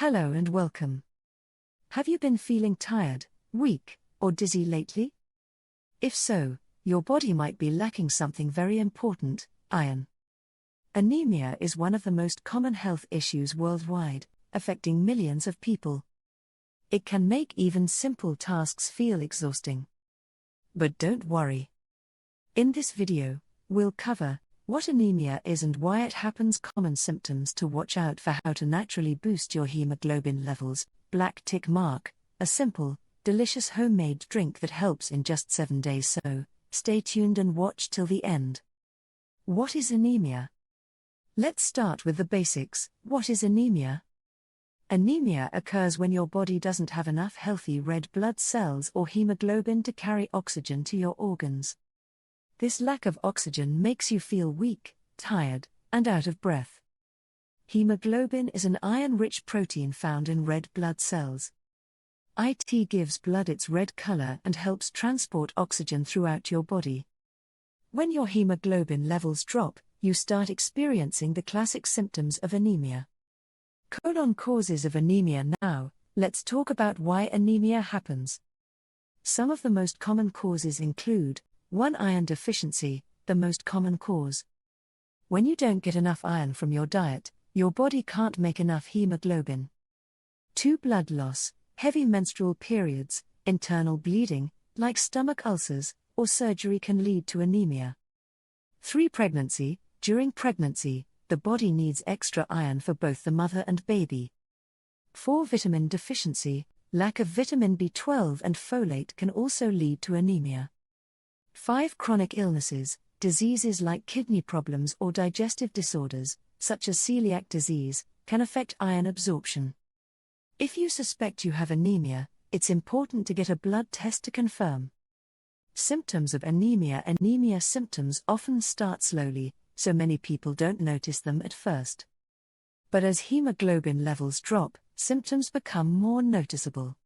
Hello and welcome. Have you been feeling tired, weak, or dizzy lately? If so, your body might be lacking something very important: iron. Anemia is one of the most common health issues worldwide, affecting millions of people. It can make even simple tasks feel exhausting. But don't worry. In this video, we'll cover what anemia is and why it happens, common symptoms to watch out for, how to naturally boost your hemoglobin levels, black tick mark, a simple, delicious homemade drink that helps in just 7 days. So, stay tuned and watch till the end. What is anemia? Let's start with the basics. What is anemia? Anemia occurs when your body doesn't have enough healthy red blood cells or hemoglobin to carry oxygen to your organs. This lack of oxygen makes you feel weak, tired, and out of breath. Hemoglobin is an iron-rich protein found in red blood cells. It gives blood its red color and helps transport oxygen throughout your body. When your hemoglobin levels drop, you start experiencing the classic symptoms of anemia. Causes of anemia. Now, let's talk about why anemia happens. Some of the most common causes include: 1. Iron deficiency, the most common cause. When you don't get enough iron from your diet, your body can't make enough hemoglobin. 2. Blood loss, heavy menstrual periods, internal bleeding, like stomach ulcers, or surgery can lead to anemia. 3. Pregnancy, during pregnancy, the body needs extra iron for both the mother and baby. 4. Vitamin deficiency, lack of vitamin B12 and folate can also lead to anemia. 5. Chronic illnesses, diseases like kidney problems or digestive disorders, such as celiac disease, can affect iron absorption. If you suspect you have anemia, it's important to get a blood test to confirm. Symptoms of anemia. Anemia symptoms often start slowly, so many people don't notice them at first. But as hemoglobin levels drop, symptoms become more noticeable.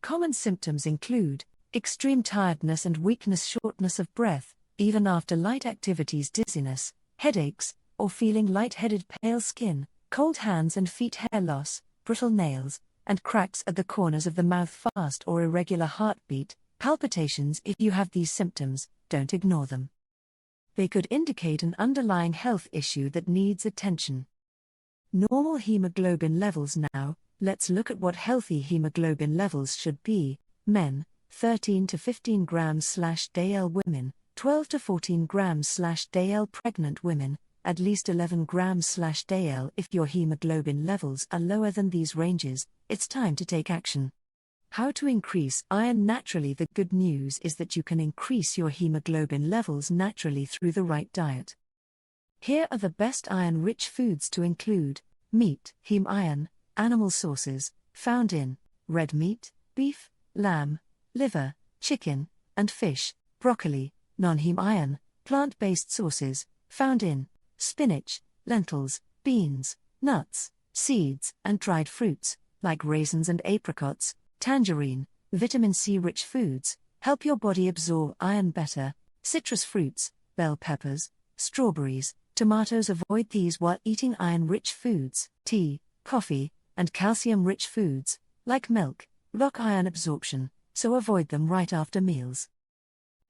Common symptoms include extreme tiredness and weakness, shortness of breath, even after light activities, dizziness, headaches, or feeling lightheaded, pale skin, cold hands and feet, hair loss, brittle nails, and cracks at the corners of the mouth, fast or irregular heartbeat, palpitations. If you have these symptoms, don't ignore them. They could indicate an underlying health issue that needs attention. Normal hemoglobin levels. Now, let's look at what healthy hemoglobin levels should be. Men, 13 to 15 grams/dl. Women, 12 to 14 grams/dl. Pregnant women, at least 11 grams/dl. If your hemoglobin levels are lower than these ranges, it's time to take action. How to increase iron naturally? The good news is that you can increase your hemoglobin levels naturally through the right diet. Here are the best iron-rich foods to include: meat, heme iron, animal sources, found in red meat, beef, lamb, liver, chicken, and fish; broccoli, non-heme iron, plant-based sources, found in spinach, lentils, beans, nuts, seeds, and dried fruits, like raisins and apricots; tangerine, vitamin C-rich foods, help your body absorb iron better; citrus fruits, bell peppers, strawberries, tomatoes. Avoid these while eating iron-rich foods. Tea, coffee, and calcium-rich foods, like milk, block iron absorption, so avoid them right after meals.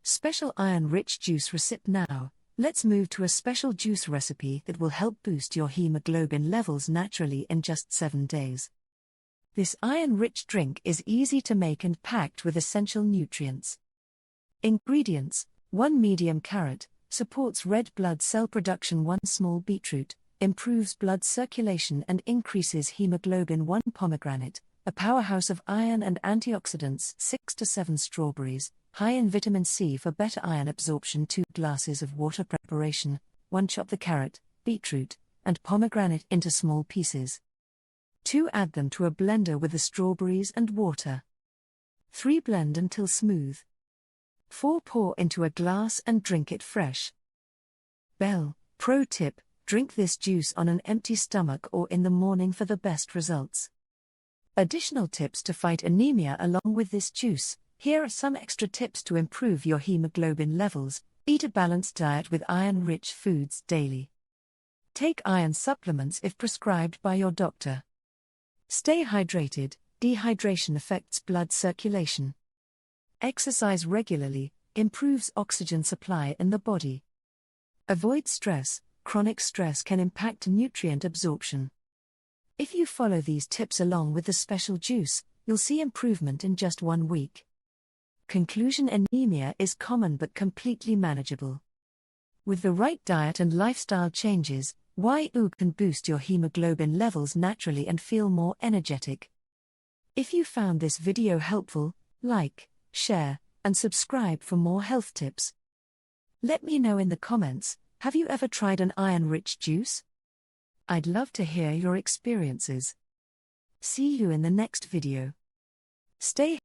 Special iron-rich juice recipe. Now, let's move to a special juice recipe that will help boost your hemoglobin levels naturally in just 7 days. This iron-rich drink is easy to make and packed with essential nutrients. Ingredients: 1 medium carrot, supports red blood cell production; 1 small beetroot, improves blood circulation and increases hemoglobin; 1 pomegranate, a powerhouse of iron and antioxidants; 6 to 7 strawberries, high in vitamin C for better iron absorption; 2 glasses of water. Preparation: 1. Chop the carrot, beetroot, and pomegranate into small pieces. 2. Add them to a blender with the strawberries and water. 3. Blend until smooth. 4. Pour into a glass and drink it fresh. Pro tip: drink this juice on an empty stomach or in the morning for the best results. Additional tips to fight anemia along with this juice: here are some extra tips to improve your hemoglobin levels. Eat a balanced diet with iron-rich foods daily. Take iron supplements if prescribed by your doctor. Stay hydrated. Dehydration affects blood circulation. Exercise regularly, improves oxygen supply in the body. Avoid stress. Chronic stress can impact nutrient absorption. If you follow these tips along with the special juice, you'll see improvement in just 1 week. Conclusion: anemia is common but completely manageable. With the right diet and lifestyle changes, you can boost your hemoglobin levels naturally and feel more energetic. If you found this video helpful, like, share, and subscribe for more health tips. Let me know in the comments, have you ever tried an iron-rich juice? I'd love to hear your experiences. See you in the next video. Stay